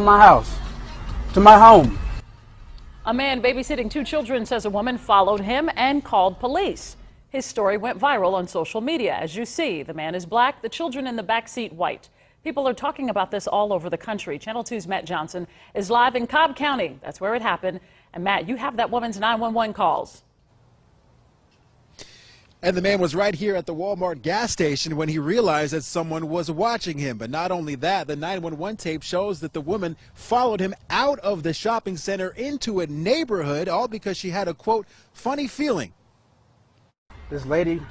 my house, to my home. A man babysitting 2 children says a woman followed him and called police. His story went viral on social media. As you see, the man is black, the children in the backseat white. People are talking about this all over the country. Channel 2's Matt Johnson is live in Cobb County. That's where it happened. And Matt, you have that woman's 911 calls. And the man was right here at the Walmart gas station when he realized that someone was watching him. But not only that, the 911 tape shows that the woman followed him out of the shopping center into a neighborhood, all because she had a, quote, funny feeling. This lady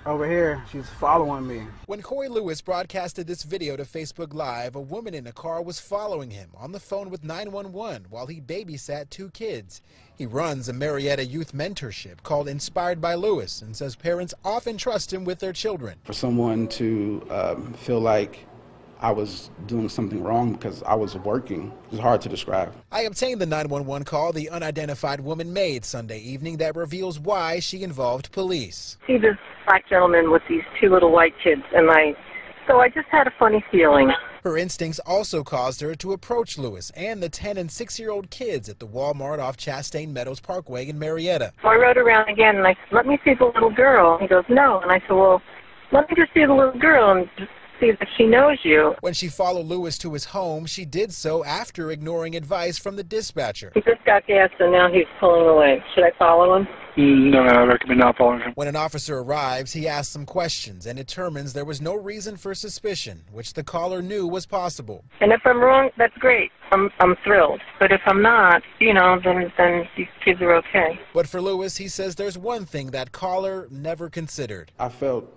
over here, she's following me. When Corey Lewis broadcasted this video to Facebook Live, a woman in a car was following him on the phone with 911 while he babysat 2 kids. He runs a Marietta youth mentorship called Inspired by Lewis and says parents often trust him with their children. For someone to feel like I was doing something wrong because I was working is hard to describe. I obtained the 911 call the unidentified woman made Sunday evening that reveals why she involved police. See this black gentleman with these 2 little white kids, and so I just had a funny feeling. Her instincts also caused her to approach Lewis and the 10- and 6-year-old kids at the Walmart off Chastain Meadows Parkway in Marietta. So I rode around again, and I said, "Let me see the little girl." He goes, "No." And I said, "Well, let me just see the little girl and just see if she knows you." When she followed Lewis to his home, she did so after ignoring advice from the dispatcher. He just got gas, and now he's pulling away. Should I follow him? No, I recommend not following him. When an officer arrives, he asks some questions and determines there was no reason for suspicion, which the caller knew was possible. And if I'm wrong, that's great. I'm thrilled. But if I'm not, then these kids are okay. But for Lewis, he says there's one thing that caller never considered. I felt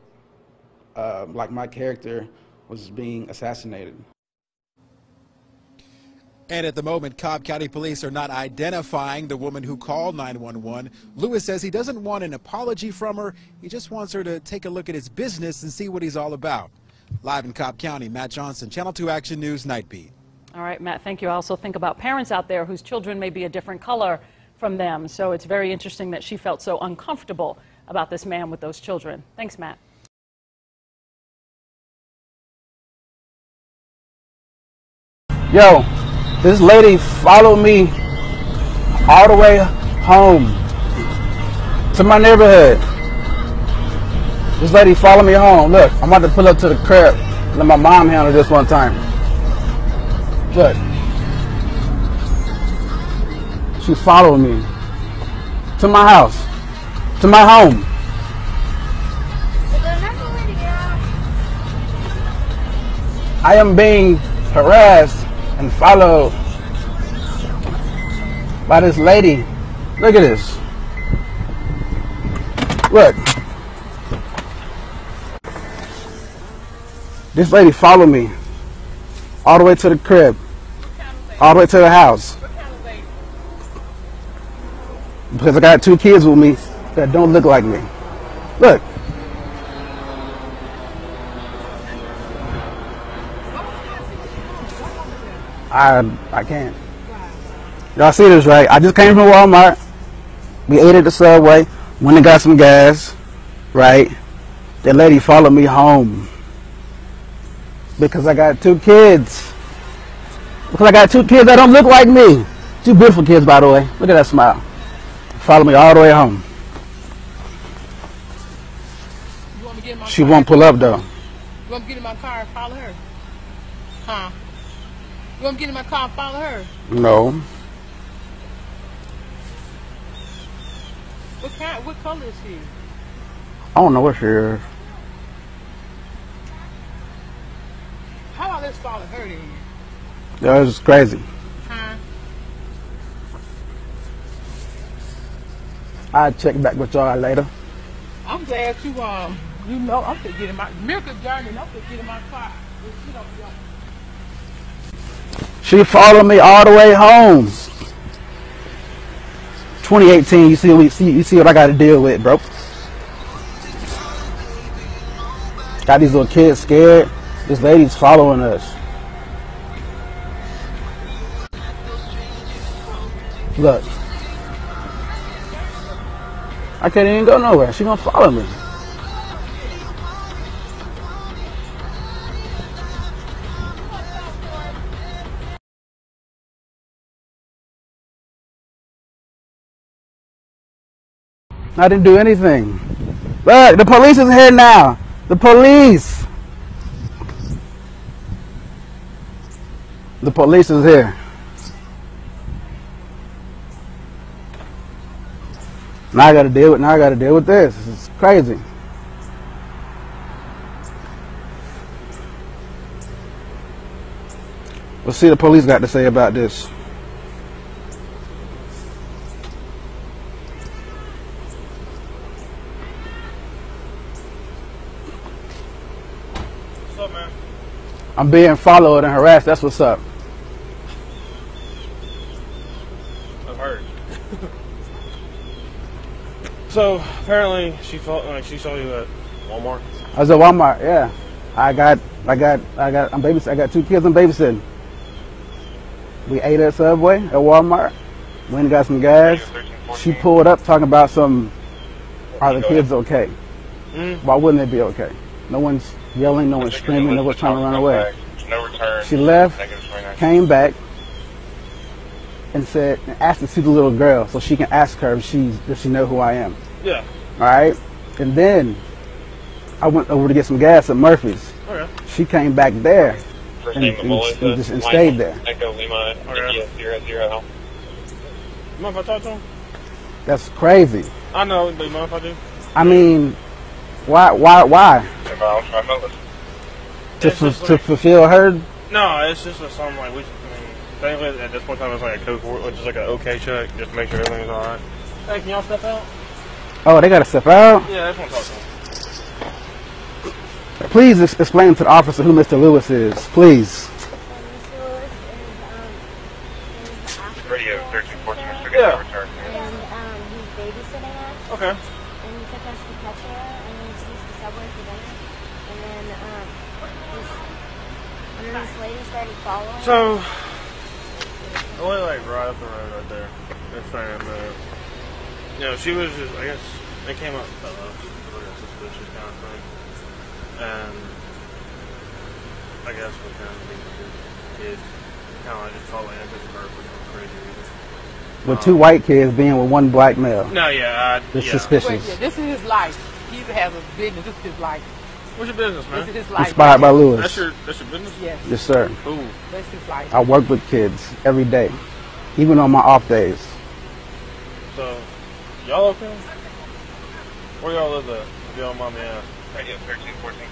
like my character was being assassinated. And at the moment, Cobb County Police are not identifying the woman who called 911. Lewis says he doesn't want an apology from her. He just wants her to take a look at his business and see what he's all about. Live in Cobb County, Matt Johnson, Channel 2 Action News, Night Beat. All right, Matt, thank you. I also think about parents out there whose children may be a different color from them. So it's very interesting that she felt so uncomfortable about this man with those children. Thanks, Matt. Yo, this lady followed me all the way home to my neighborhood. This lady followed me home. Look, I'm about to pull up to the crib. Let my mom handle this one time. Look. She followed me to my house, to my home. I am being harassed and followed by this lady. Look at this. Look. This lady followed me all the way to the crib, all the way to the house. Because I got 2 kids with me that don't look like me. Look. I can't. Y'all see this, right? I just came from Walmart. We ate at the Subway. Went and got some gas, right? That lady followed me home. Because I got 2 kids. Because I got 2 kids that don't look like me. 2 beautiful kids, by the way. Look at that smile. Follow me all the way home. You want me to get in my She car? won't pull up, though. You want me to get in my car and follow her? Huh? You want me to get in my car and follow her? No. What color is she? I don't know what she is. How about let's follow her then? That was crazy. Huh? I'll check back with y'all later. I'm glad you I'm gonna get in my Miracle Journey and I'm gonna get in my car. She followed me all the way home. 2018, you see what I got to deal with, bro. Got these little kids scared. This lady's following us. Look. I can't even go nowhere. She gonna follow me. I didn't do anything. Look, the police is here now. The police. The police is here. Now I gotta deal with this. This is crazy. Let's see what the police got to say about this. What's up, man? I'm being followed and harassed. That's what's up. I've heard. So apparently she saw you at Walmart. I was at Walmart. Yeah, I got two kids I'm babysitting. We ate at Subway at Walmart. Went and got some gas. She pulled up talking about are the kids okay? Why wouldn't they be okay? No one's yelling, no one's screaming, no one's trying to run away. She left, came back, and asked to see the little girl so she can ask her if she know who I am. Yeah. All right. And then I went over to get some gas at Murphy's. Okay. She came back there and stayed there. Echo Lima, okay. 0. You mind if I talk to him? That's crazy. I know, but you mind if I do? I mean, why? To fulfill her? No, it's just something like technically at this point in time it's like a code for it, which is like an okay check, just to make sure everything's alright. Hey, can y'all step out? Oh, they gotta step out? Yeah, I just want to talk to him. Please explain to the officer who Mr. Lewis is, please. Radio 1314, Mr. Yeah. Return. And he's babysitting us. Okay. And he took us to catch her, and then he used the subway for dinner. And then this lady started following. So, I went like right up the road right there. They're saying that, she was just, I guess, they came up like a suspicious kind of thing. And I guess with them being kids, kind of like just following because of her for no crazy reason. With two white kids being with one black male. No, yeah. It's suspicious. Wait, this is his life. He has a business. This is his life. What's your business, man? This is his life. Inspired by Lewis. That's your business? Yes. Yes, sir. Cool. That's his life. I work with kids every day, even on my off days. So, y'all okay? Where y'all live at? If y'all mind me asking. Radio 1314.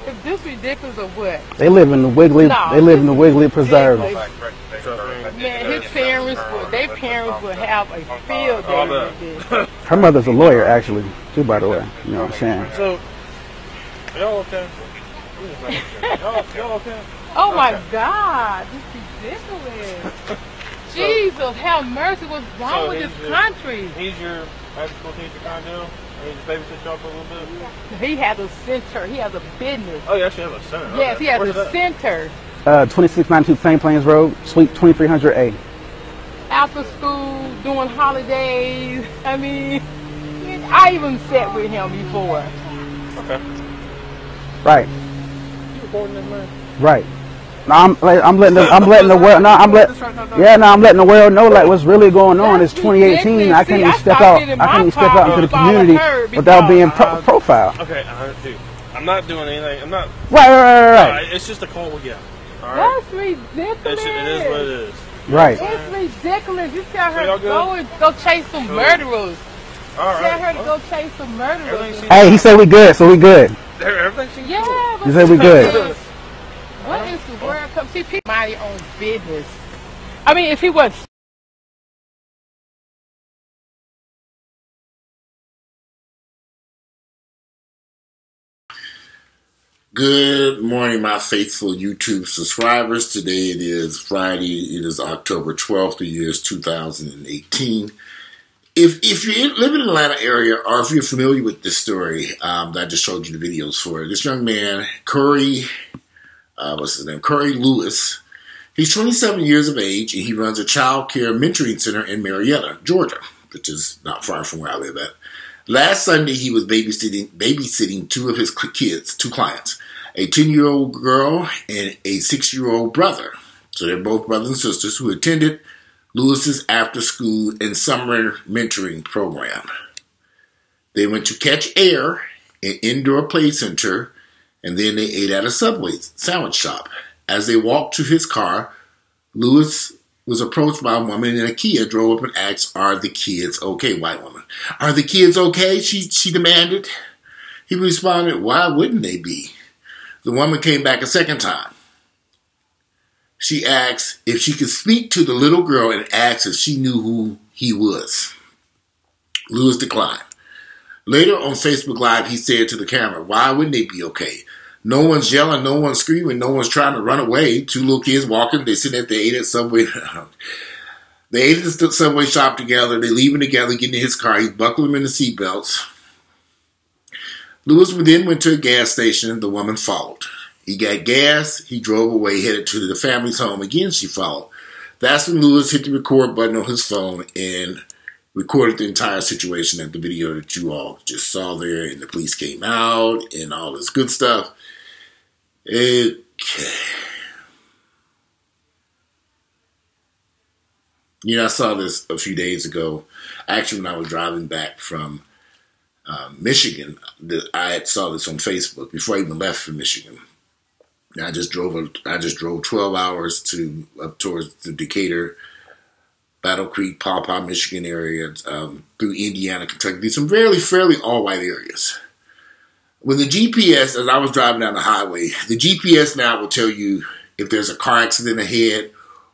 Is this ridiculous or what? They live in the Wiggly. No, they live in the Wiggly Preserve. Man, his parents would have a field day with this. Her mother's a lawyer, actually, too. By the way, you know what I'm saying. So, y'all okay? Y'all okay? Oh my God, this is ridiculous. Jesus, have mercy. What's wrong with this country? He's your high school teacher kind of deal? He just babysit y'all for a little bit? He has a center. He has a business. Oh, you actually have a center? Yes, Okay. he has Where's a that? center. 2692 St. Plains Road, Suite 2300A. After school, doing holidays. I mean, I even sat with him before. Okay. Right. You recording this, man? Right. I'm letting the world know like what's really going on. It's 2018. I can't even step out into the community without being profiled. Okay, dude. I'm not doing anything. I'm not. Right. It's just a call we get. All right. That's ridiculous. It is what it is. Right. It's ridiculous. You tell her y'all to go and go chase some murderers. All right. Tell her to go chase some murderers. Hey, he said we good, so we good. Everything seems Yeah. cool. He said we good. What is the word? See, people mind their own business. I mean, if he was. Good morning, my faithful YouTube subscribers. Today it is Friday. It is October 12th. The year is 2018. If you live in the Atlanta area, or if you're familiar with this story that I just showed you the videos for, this young man, Curry Lewis, he's 27 years of age, and he runs a child care mentoring center in Marietta, Georgia, which is not far from where I live at. Last Sunday, he was babysitting two of his kids, two clients, a 10-year-old girl and a 6-year-old brother. So they're both brothers and sisters who attended Lewis's after-school and summer mentoring program. They went to Catch Air, an indoor play center, and then they ate at a Subway sandwich shop. As they walked to his car, Lewis was approached by a woman in a Kia, drove up and asked, "Are the kids okay?" White woman. "Are the kids okay?" she demanded. He responded, "Why wouldn't they be?" The woman came back a second time. She asked if she could speak to the little girl and asked if she knew who he was. Lewis declined. Later on Facebook Live, he said to the camera, "Why wouldn't they be okay? No one's yelling, no one's screaming, no one's trying to run away. Two little kids walking, they sit at the ate at Subway. They ate at the Subway shop together. They leaving together, getting in his car. He buckled them in the seatbelts. Lewis then went to a gas station. The woman followed. He got gas. He drove away, headed to the family's home. Again, she followed. That's when Lewis hit the record button on his phone and recorded the entire situation at the video that you all just saw there. And the police came out and all this good stuff. Okay. You know, I saw this a few days ago. Actually, when I was driving back from Michigan, I saw this on Facebook before I even left for Michigan. I just drove 12 hours up towards the Decatur, Battle Creek, Paw Paw, Michigan area, through Indiana, Kentucky. These some fairly all-white areas. When the GPS, as I was driving down the highway, the GPS now will tell you if there's a car accident ahead,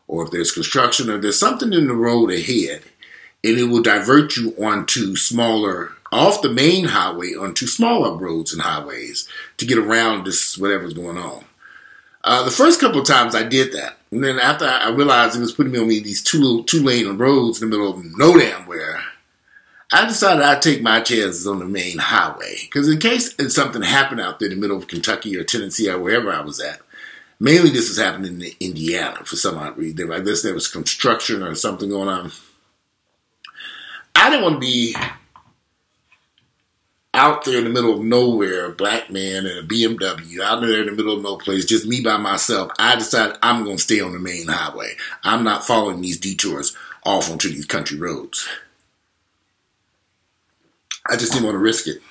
or if there's construction, or there's something in the road ahead, and it will divert you onto off the main highway, onto smaller roads and highways to get around this, whatever's going on. The first couple of times I did that. And then after I realized it was putting me on these two-lane roads in the middle of no damn where, I decided I'd take my chances on the main highway. Because in case something happened out there in the middle of Kentucky or Tennessee or wherever I was at, mainly this was happening in Indiana for some odd reason. I guess there was construction or something going on. I didn't want to be out there in the middle of nowhere, a black man in a BMW, out there in the middle of no place, just me by myself. I decided I'm going to stay on the main highway. I'm not following these detours off onto these country roads. I just didn't want to risk it.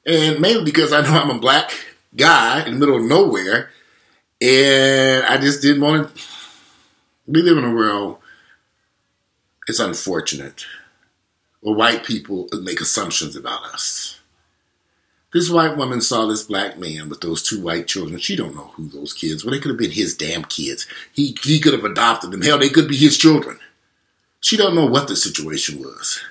And mainly because I know I'm a black guy in the middle of nowhere, and I just didn't want to. We live in a world, it's unfortunate, where white people make assumptions about us. This white woman saw this black man with those two white children. She don't know who those kids were. They could have been his damn kids. He could have adopted them. Hell, they could be his children. She don't know what the situation was.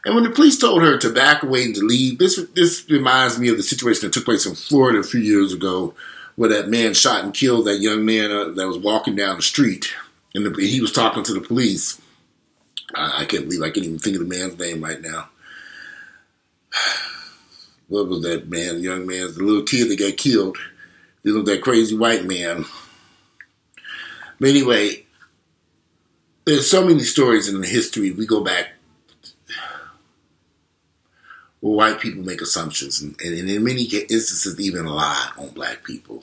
And when the police told her to back away and to leave, this reminds me of the situation that took place in Florida a few years ago, where that man shot and killed that young man that was walking down the street. And he was talking to the police. I can't believe I can't even think of the man's name right now. What was that man, young man, the little kid that got killed? That crazy white man. But anyway, there's so many stories in the history. We go back where white people make assumptions, and in many instances even lie on black people.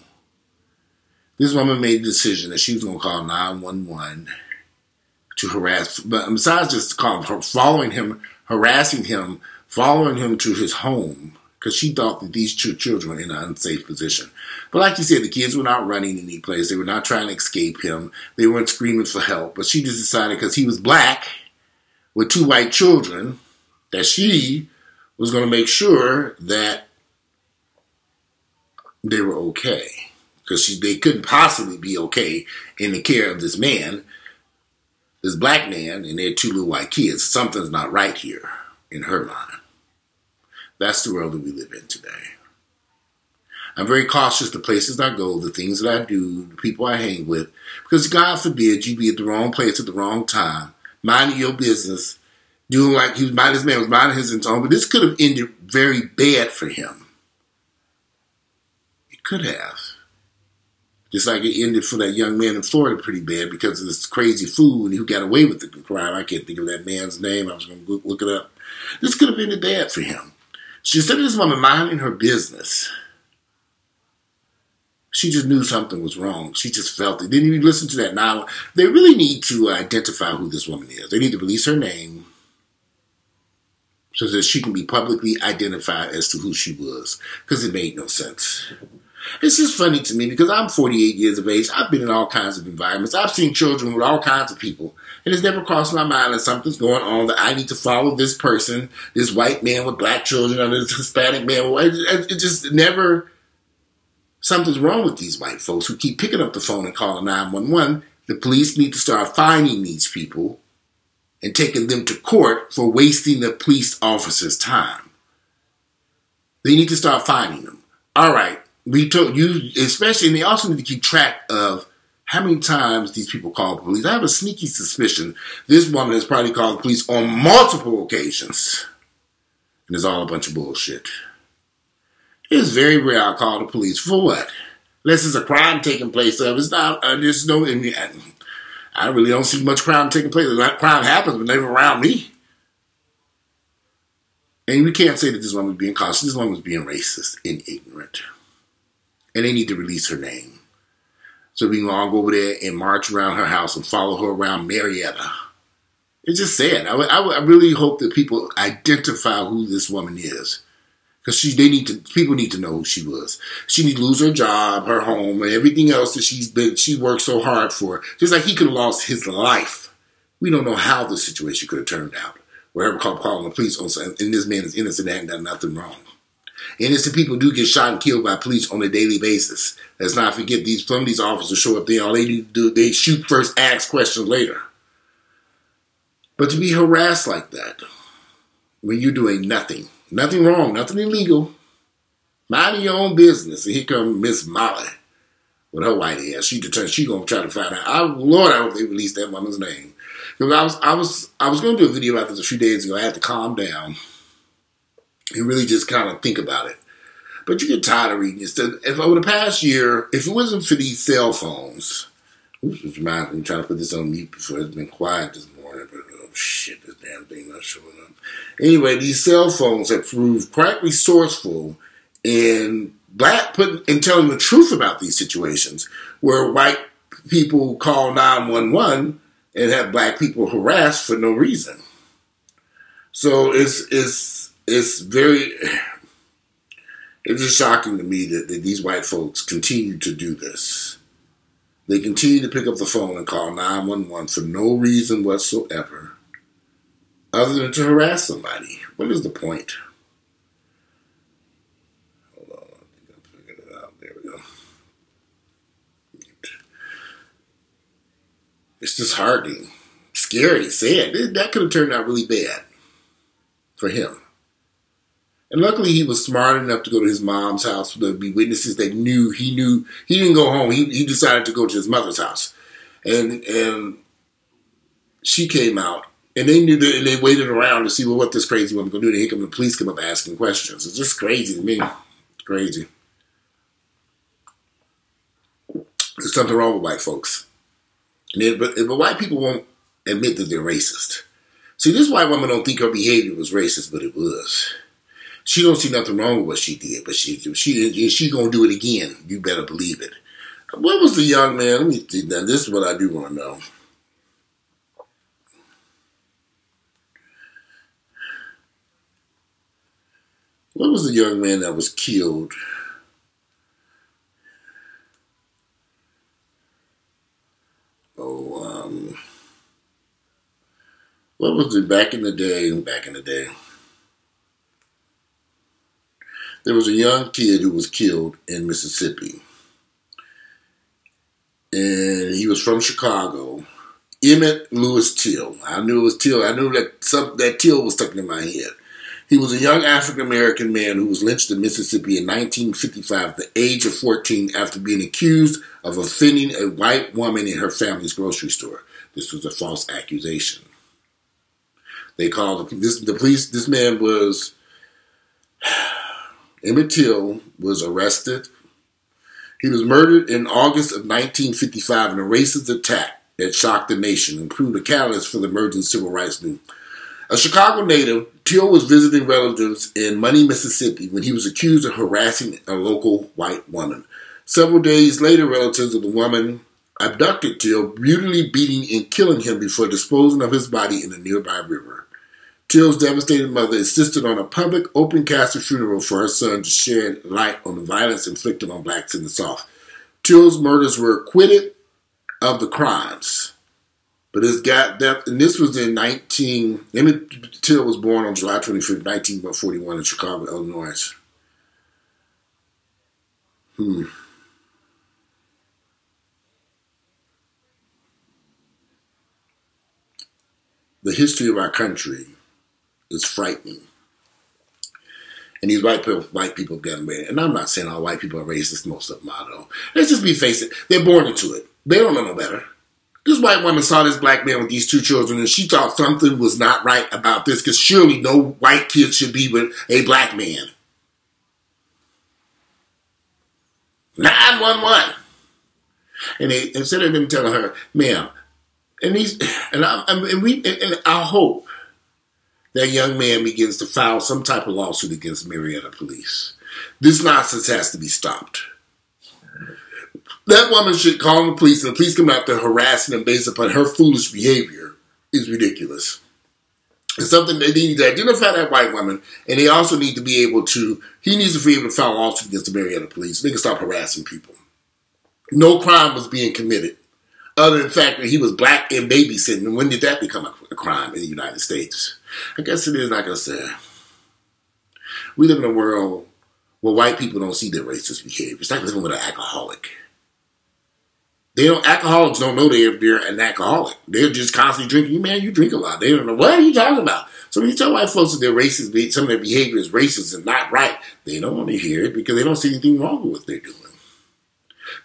This woman made a decision that she was going to call 911 to harass, but besides just following him, harassing him, following him to his home, because she thought that these two children were in an unsafe position. But like you said, the kids were not running any place. They were not trying to escape him. They weren't screaming for help. But she just decided, because he was black with two white children, that she was going to make sure that they were okay. Because they couldn't possibly be okay in the care of this man, this black man, and their two little white kids. Something's not right here in her mind. That's the world that we live in today. I'm very cautious the places I go, the things that I do, the people I hang with, because God forbid you be at the wrong place at the wrong time, minding your business, doing like this man was minding his own, but this could have ended very bad for him. It could have. Just like it ended for that young man in Florida pretty bad because of this crazy fool who got away with the crime. I can't think of that man's name. I was going to look it up. This could have ended bad for him. Instead of this woman minding her business, She just knew something was wrong. She just felt it. Didn't even listen to that now. They really need to identify who this woman is. They need to release her name so that she can be publicly identified as to who she was, because it made no sense. It's just funny to me because I'm 48 years of age. I've been in all kinds of environments. I've seen children with all kinds of people. And it's never crossed my mind that something's going on, that I need to follow this person, this white man with black children, or this Hispanic man. It just never, something's wrong with these white folks who keep picking up the phone and calling 911. The police need to start finding these people and taking them to court for wasting the police officers' time. They need to start finding them. All right. We told you, especially, and they also need to keep track of how many times these people call the police. I have a sneaky suspicion this woman has probably called the police on multiple occasions. And it's all a bunch of bullshit. It's very rare I call the police. For what? Unless there's a crime taking place. It's not, there's no, I really don't see much crime taking place. Crime happens, but never around me. And we can't say that this woman was being cautious. This woman was being racist and ignorant. And they need to release her name. So we can all go over there and march around her house and follow her around Marietta. It's just sad. I really hope that people identify who this woman is. Because people need to know who she was. She needs to lose her job, her home, and everything else that she worked so hard for. Just like he could have lost his life. We don't know how the situation could have turned out. Wherever calling the police and this man is innocent and done nothing wrong. Innocent people do get shot and killed by police on a daily basis. Let's not forget some of these officers show up there. All they need to do, they shoot first, ask questions later. But to be harassed like that, when you're doing nothing wrong, nothing illegal, minding your own business, and here comes Miss Molly with her white ass. She gonna try to find out. Lord, I hope they release that woman's name. Because I was going to do a video about this a few days ago. I had to calm down and really just kind of think about it. But you get tired of reading this. If over the past year, if it wasn't for these cell phones, which reminds me, I'm trying to put this on mute before it's been quiet this morning, but oh shit, this damn thing not showing up. Anyway, these cell phones have proved quite resourceful in telling the truth about these situations, where white people call 911 and have black people harassed for no reason. So it's just shocking to me that these white folks continue to do this. They continue to pick up the phone and call 911 for no reason whatsoever, other than to harass somebody. What is the point? Hold on, I think I'm figuring it out. There we go. It's disheartening, scary, sad. That could have turned out really bad for him. And luckily he was smart enough to go to his mom's house. There would be witnesses that he didn't go home. He decided to go to his mother's house. And she came out. And they knew that, and they waited around to see what this crazy woman was going to do. Then here come the police come up asking questions. It's just crazy to me. It's crazy. There's something wrong with white folks. But white people won't admit that they're racist. See, this white woman don't think her behavior was racist, but it was. She don't see nothing wrong with what she did, but she gonna do it again. You better believe it. What was the young man? Let me see. Now, this is what I do want to know. What was the young man that was killed? What was it back in the day? There was a young kid who was killed in Mississippi. And he was from Chicago. Emmett Lewis Till. I knew it was Till. I knew that Till was stuck in my head. He was a young African-American man who was lynched in Mississippi in 1955 at the age of 14 after being accused of offending a white woman in her family's grocery store. This was a false accusation. They called the police. This man was, Emmett Till was arrested. He was murdered in August of 1955 in a racist attack that shocked the nation and proved a catalyst for the emerging civil rights movement. A Chicago native, Till was visiting relatives in Money, Mississippi when he was accused of harassing a local white woman. Several days later, relatives of the woman abducted Till, brutally beating and killing him before disposing of his body in a nearby river. Till's devastated mother insisted on a public, open casket funeral for her son to shed light on the violence inflicted on blacks in the South. Till's murders were acquitted of the crimes. But his death, and this was in Till was born on July 25th, 1941 in Chicago, Illinois. The history of our country is frightening. And these white people have gotten mad. And I'm not saying all white people are racist, most of them are though. Let's just be face it. They're born into it. They don't know no better. This white woman saw this black man with these two children and she thought something was not right about this because surely no white kid should be with a black man. 911. And instead of them telling her, ma'am, I hope that young man begins to file some type of lawsuit against Marietta police. This nonsense has to be stopped. That woman should call the police and the police come out there harassing them based upon her foolish behavior is ridiculous. It's something they need to identify that white woman, and they also need to be able to, he needs to be able to file a lawsuit against the Marietta police. They can stop harassing people. No crime was being committed, other than the fact that he was black and babysitting. And when did that become a crime in the United States? I guess it is, like I said. We live in a world where white people don't see their racist behavior. It's like living with an alcoholic. Alcoholics don't know they're an alcoholic. They're just constantly drinking. Man, you drink a lot. They don't know, what are you talking about? So when you tell white folks that they're racist, some of their behavior is racist and not right, they don't want to hear it because they don't see anything wrong with what they're doing.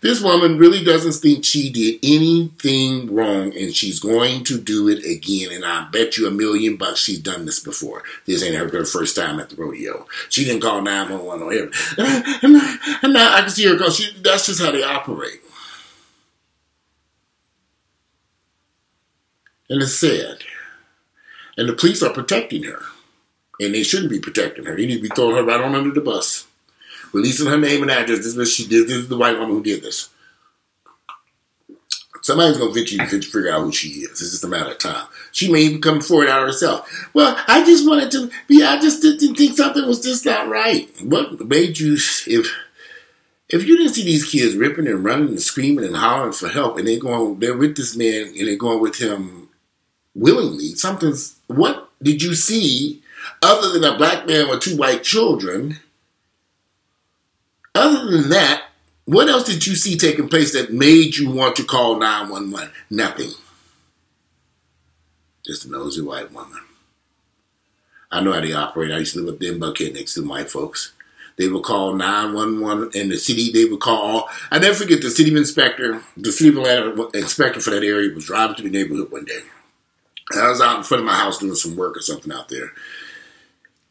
This woman really doesn't think she did anything wrong and she's going to do it again. And I bet you $1 million she's done this before. This ain't her first time at the rodeo. She didn't call 911 or everything. And now I can see her go, that's just how they operate. And it's sad. And the police are protecting her. And they shouldn't be protecting her. They need to be throwing her right on under the bus. Releasing her name and address. This is what she did. This is the white woman who did this. Somebody's going to figure out who she is. It's just a matter of time. She may even come forward out herself. Well, I just wanted to be, I just didn't think something was just not right. What made you, if you didn't see these kids ripping and running and screaming and hollering for help and they're with this man and they're going with him willingly, what did you see other than a black man with 2 white children? Other than that, what else did you see taking place that made you want to call 911? Nothing. Just a nosy white woman. I know how they operate. I used to live up there in Buckhead next to the white folks. They would call 911 in the city. They would call, I never forget the city inspector, the city of Atlanta inspector for that area was driving through the neighborhood one day. I was out in front of my house doing some work or something out there.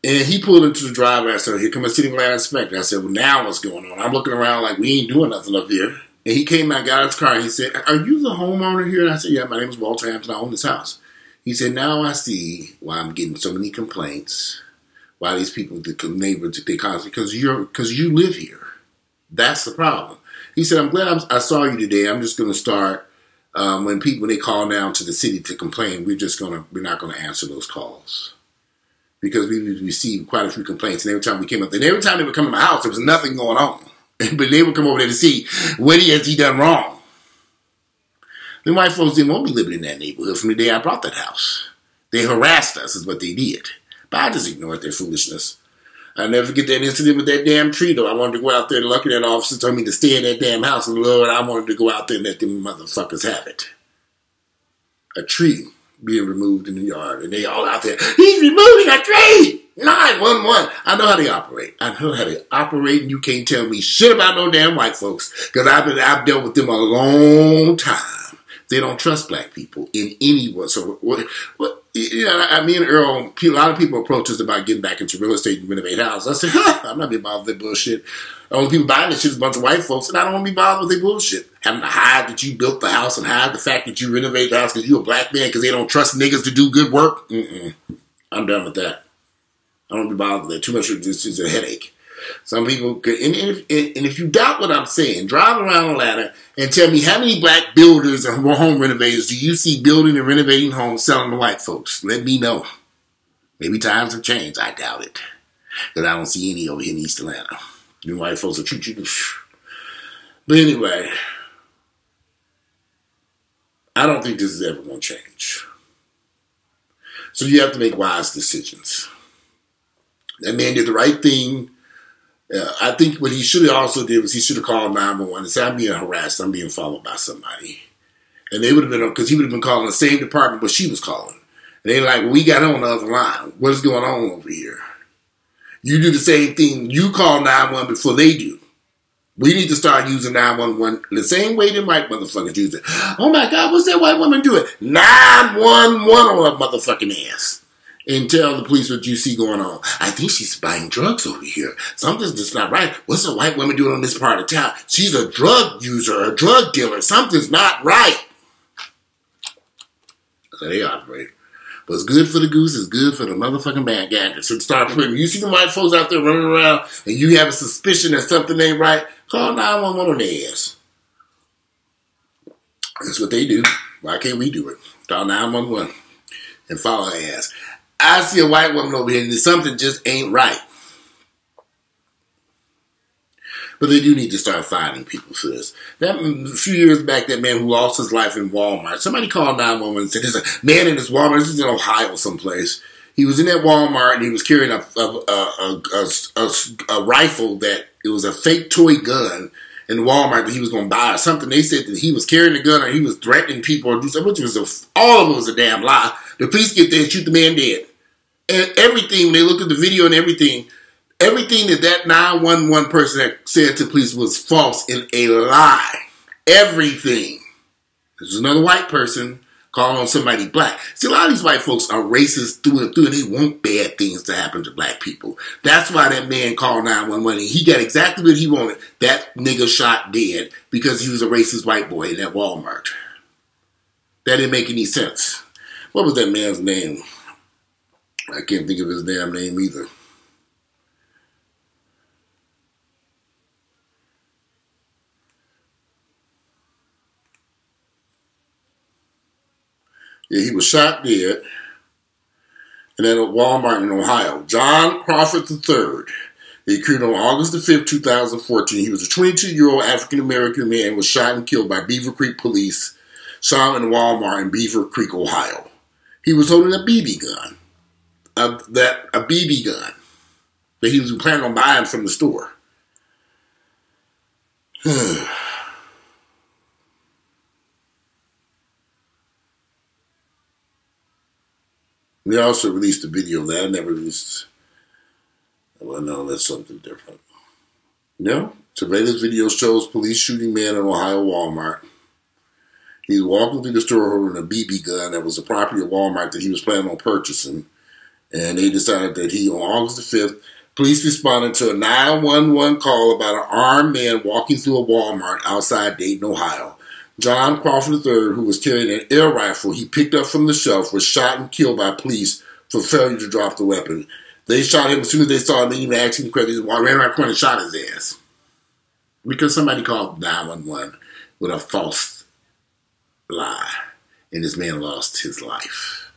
And he pulled into the driveway. I said, here come a city of Atlanta inspector. I said, well, now what's going on? I'm looking around like we ain't doing nothing up here. And he came out, got his car, and he said, are you the homeowner here? And I said, yeah, my name is Walter Hampton. I own this house. He said, now I see why I'm getting so many complaints. Why these people, the neighbors, they constantly, because you live here. That's the problem. He said, I'm glad I saw you today. I'm just going to start, when they call down to the city to complain, we're not going to answer those calls. Because we received quite a few complaints, and every time we came up, and every time they would come to my house, there was nothing going on. But they would come over there to see what has he done wrong. The white folks didn't want me living in that neighborhood from the day I bought that house. They harassed us, is what they did. But I just ignored their foolishness. I'll never forget that incident with that damn tree, though. I wanted to go out there, and lucky that officer told me to stay in that damn house, and Lord, I wanted to go out there and let them motherfuckers have it. A tree being removed in the yard, and they all out there, he's removing a tree! 911! I know how they operate. I know how they operate, and you can't tell me shit about no damn white folks, because I've dealt with them a long time. They don't trust black people in any way. So, me and Earl, a lot of people approach us about getting back into real estate and renovate houses. I said, I'm not being bothered with that bullshit. The only people buying this shit is a bunch of white folks, and I don't want to be bothered with their bullshit. Having to hide that you built the house and hide the fact that you renovate the house because you're a black man because they don't trust niggas to do good work. I'm done with that. I don't be bothered with that. Too much of this is a headache. Some people could, and if you doubt what I'm saying, drive around Atlanta and tell me how many black builders and home renovators do you see building and renovating homes selling to white folks? Let me know. Maybe times have changed. I doubt it. Because I don't see any over here in East Atlanta. You white folks will treat you. But anyway, I don't think this is ever going to change. So you have to make wise decisions. That man did the right thing. I think what he should have also did was he should have called 911 and said, I'm being harassed. I'm being followed by somebody. And they would have been, because he would have been calling the same department but she was calling. And they're like, well, we got her on the other line. What is going on over here? You do the same thing. You call 911 before they do. We need to start using 911 the same way the white motherfuckers use it. Oh my God, what's that white woman doing? 911 on her motherfucking ass. And tell the police what you see going on. I think she's buying drugs over here. Something's just not right. What's a white woman doing on this part of town? She's a drug user, a drug dealer. Something's not right. So they operate. What's good for the goose is good for the motherfucking bad gadget. So start putting, you see the white folks out there running around and you have a suspicion that something ain't right, call 911 on their ass. That's what they do. Why can't we do it? Call 911 and follow her ass. I see a white woman over here and something just ain't right. But they do need to start finding people for this. That, a few years back, that man who lost his life in Walmart, somebody called 911 and said, there's a man in this Walmart, this is in Ohio someplace. He was in that Walmart and he was carrying a rifle that, it was a fake toy gun in Walmart that he was going to buy or something. They said that he was carrying the gun or he was threatening people or do something, which was all of it was a damn lie. The police get there and shoot the man dead. And everything, when they look at the video and everything that 911 person that said to police was false and a lie. Everything. There's another white person calling on somebody black. See, a lot of these white folks are racist through and through, and they want bad things to happen to black people. That's why that man called 911. He got exactly what he wanted. That nigga shot dead because he was a racist white boy in that Walmart. That didn't make any sense. What was that man's name? I can't think of his damn name either. Yeah, he was shot dead and at a Walmart in Ohio. John Crawford III. He occurred on August the 5th, 2014. He was a 22-year-old African-American man who was shot and killed by Beaver Creek police, shot in a Walmart in Beaver Creek, Ohio. He was holding a BB gun. A BB gun that he was planning on buying from the store. They also released a video of that. I never released. Well, no, that's something different. No, surveillance video shows police shooting man in Ohio Walmart. He was walking through the store holding a BB gun that was the property of Walmart that he was planning on purchasing. And they decided that on August the 5th, police responded to a 911 call about an armed man walking through a Walmart outside Dayton, Ohio. John Crawford III, who was carrying an air rifle he picked up from the shelf, was shot and killed by police for failure to drop the weapon. They shot him as soon as they saw him. They even asked him the question. He ran around the corner and shot his ass. Because somebody called 911 with a false lie. And this man lost his life.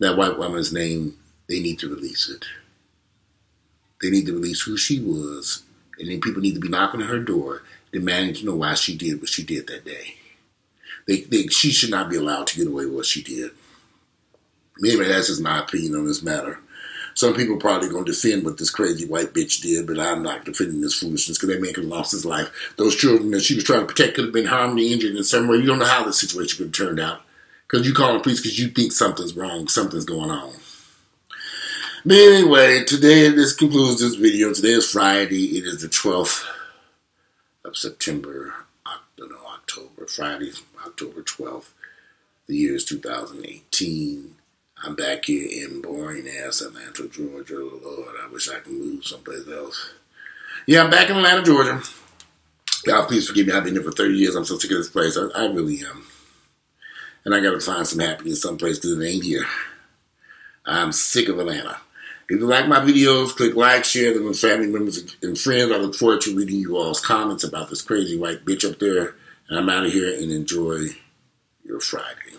That white woman's name, they need to release it. They need to release who she was. And then people need to be knocking on her door, demanding to know why she did what she did that day. She should not be allowed to get away with what she did. Maybe that's just my opinion on this matter. Some people probably going to defend what this crazy white bitch did, but I'm not defending this foolishness because that man could have lost his life. Those children that she was trying to protect could have been harmed and injured in some way. You don't know how the situation could have turned out because you call the police because you think something's wrong, something's going on. But anyway, today, this concludes this video. Today is Friday. It is the 12th of September, October. Friday, October 12th. The year is 2018. I'm back here in boring-ass Atlanta, Georgia. Lord, I wish I could move someplace else. Yeah, I'm back in Atlanta, Georgia. Y'all, please forgive me. I've been here for 30 years. I'm so sick of this place. I really am. And I got to find some happiness someplace because it ain't here. I'm sick of Atlanta. If you like my videos, click like, share them with family members and friends. I look forward to reading you all's comments about this crazy white bitch up there. And I'm out of here, and enjoy your Friday.